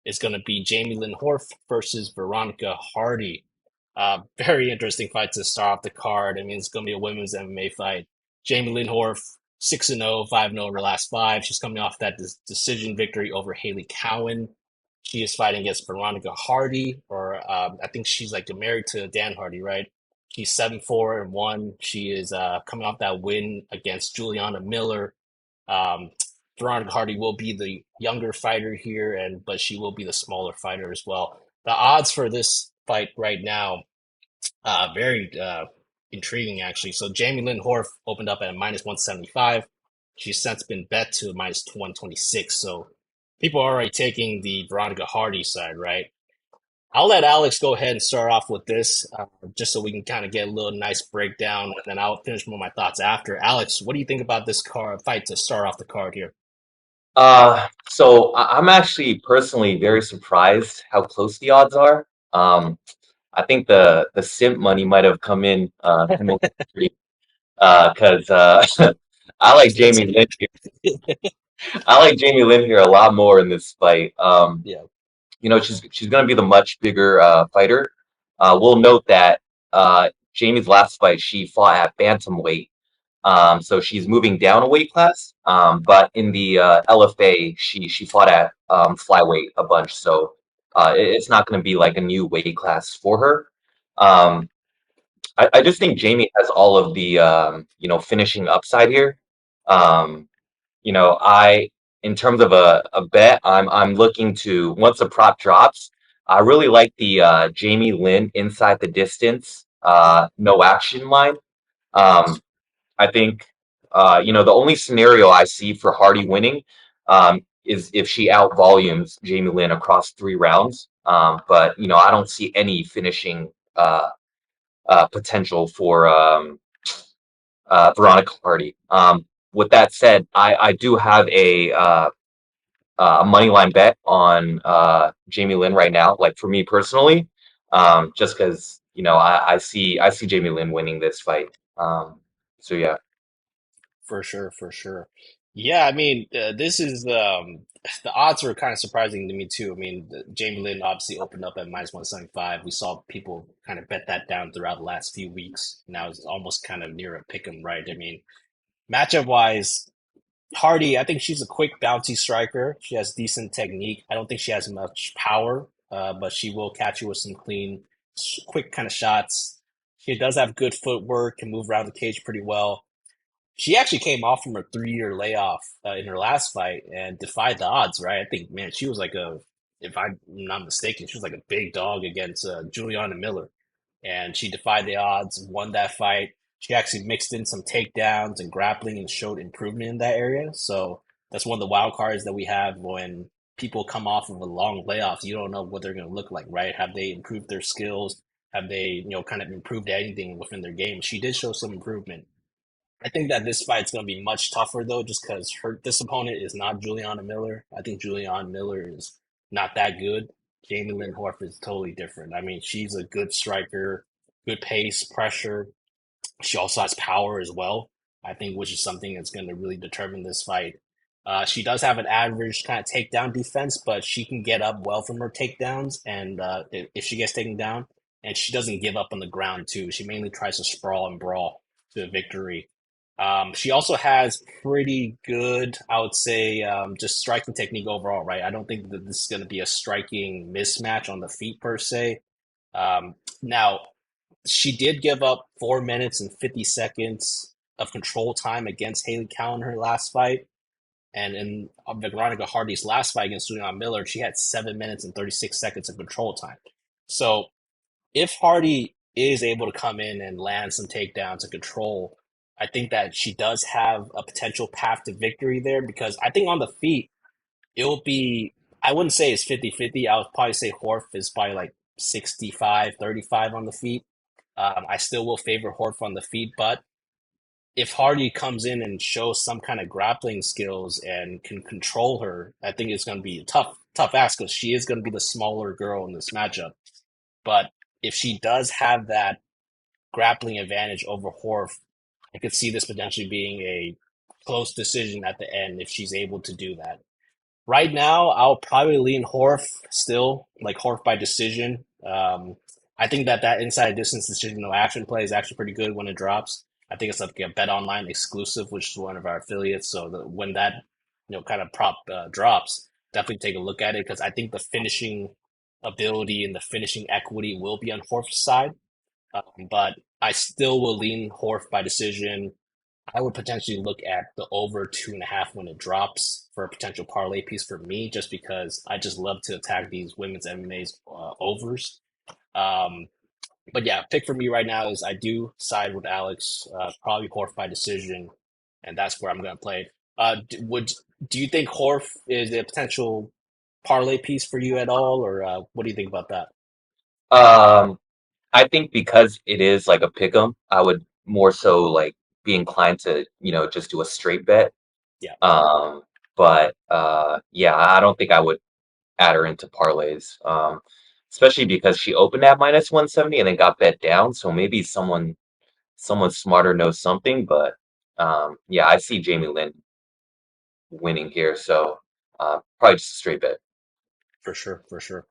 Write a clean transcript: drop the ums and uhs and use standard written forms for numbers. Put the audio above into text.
is going to be Jamey-Lyn Horth versus Veronica Hardy. Very interesting fight to start off the card. I mean, it's going to be a women's MMA fight. Jamey-Lyn Horth, 6-0, 5-0 in her last five. She's coming off that decision victory over Haley Cowan. She is fighting against Veronica Hardy, or I think she's like married to Dan Hardy, right? She's 7-4-1. She is coming off that win against Juliana Miller. Um, Veronica Hardy will be the younger fighter here, but she will be the smaller fighter as well. The odds for this fight right now, very intriguing actually. So Jamey-Lyn Horth opened up at -175. She's since been bet to -126. So people are already taking the Veronica Hardy side, right? I'll let Alex go ahead and start off with this, just so we can kind of get a little nice breakdown, and then I'll finish with my thoughts after. Alex, what do you think about this card fight to start off the card here? I'm actually personally very surprised how close the odds are. I think the simp money might have come in pretty, 'cause I like That's Jamie Lynn here. I like Jamie Lynn here a lot more in this fight. yeah, She's going to be the much bigger fighter. We'll note that Jamie's last fight she fought at bantamweight, so she's moving down a weight class. But in the LFA, she fought at flyweight a bunch, so it's not going to be like a new weight class for her. Um, I just think Jamie has all of the finishing upside here. Um, I in terms of a bet, I'm looking to once the prop drops, I really like the Jamie Lynn inside the distance, no action line. Um, I think the only scenario I see for Hardy winning is if she out volumes Jamie Lynn across 3 rounds. But I don't see any finishing potential for Veronica Hardy. With that said, I do have a money line bet on Jamie Lynn right now. Like for me personally, just because I see Jamie Lynn winning this fight. So yeah. for sure, for sure. Yeah, I mean, this is the odds were kind of surprising to me too. I mean, Jamie Lynn obviously opened up at -175. We saw people kind of bet that down throughout the last few weeks. Now it's almost kind of near a pick 'em, right? I mean, matchup wise, Hardy, I think she's a quick, bouncy striker. She has decent technique. I don't think she has much power, but she will catch you with some clean, quick kind of shots. She does have good footwork, can move around the cage pretty well. She actually came off from a 3-year layoff in her last fight and defied the odds, right? I think, man, she was like if I'm not mistaken, she was like a big dog against Juliana Miller. And she defied the odds, won that fight. She actually mixed in some takedowns and grappling and showed improvement in that area. So that's one of the wild cards that we have when people come off of a long layoff. You don't know what they're going to look like, right? Have they improved their skills? Have they, kind of improved anything within their game? She did show some improvement. I think that this fight's going to be much tougher though, just because her this opponent is not Juliana Miller. I think Juliana Miller is not that good. Jamey-Lyn Horth is totally different. I mean, she's a good striker, good pace, pressure. She also has power as well. I think, which is something that's going to really determine this fight. She does have an average kind of takedown defense, but she can get up well from her takedowns, and if she gets taken down, and she doesn't give up on the ground too. She mainly tries to sprawl and brawl to victory. She also has pretty good, I would say, just striking technique overall, right? I don't think that this is going to be a striking mismatch on the feet per se. Now, she did give up 4 minutes and 50 seconds of control time against Haley Cowan in her last fight. And in Veronica Hardy's last fight against Juliana Miller, she had 7 minutes and 36 seconds of control time. So if Hardy is able to come in and land some takedowns and control, I think that she does have a potential path to victory there because I think on the feet, it'll be, I wouldn't say it's 50-50. I would probably say Horth is probably like 65-35 on the feet. I still will favor Horth on the feet, but if Hardy comes in and shows some kind of grappling skills and can control her, I think it's going to be a tough ask because she is going to be the smaller girl in this matchup. But if she does have that grappling advantage over Horth, I could see this potentially being a close decision at the end if she's able to do that. Right now, I'll probably lean Horth still, like Horth by decision. I think that inside distance decision no action play is actually pretty good when it drops. I think it's like a Bet Online exclusive, which is one of our affiliates. So when that kind of prop drops, definitely take a look at it because I think the finishing ability and the finishing equity will be on Horth's side. But I still will lean Horth by decision. I would potentially look at the over 2.5 when it drops for a potential parlay piece for me, just because I just love to attack these women's MMA's overs. Um, but yeah, pick for me right now is I do side with Alex, probably Horf by decision, and that's where I'm going to play it. Do you think Horf is a potential parlay piece for you at all, or what do you think about that? Um, I think because it is like a pick 'em, I would more so like be inclined to, just do a straight bet. Yeah, Um, but yeah, I don't think I would add her into parlays. Especially because she opened at minus 170 and then got bet down. So maybe someone smarter knows something, but yeah, I see Jamey-Lyn winning here, so probably just a straight bet. for sure, for sure.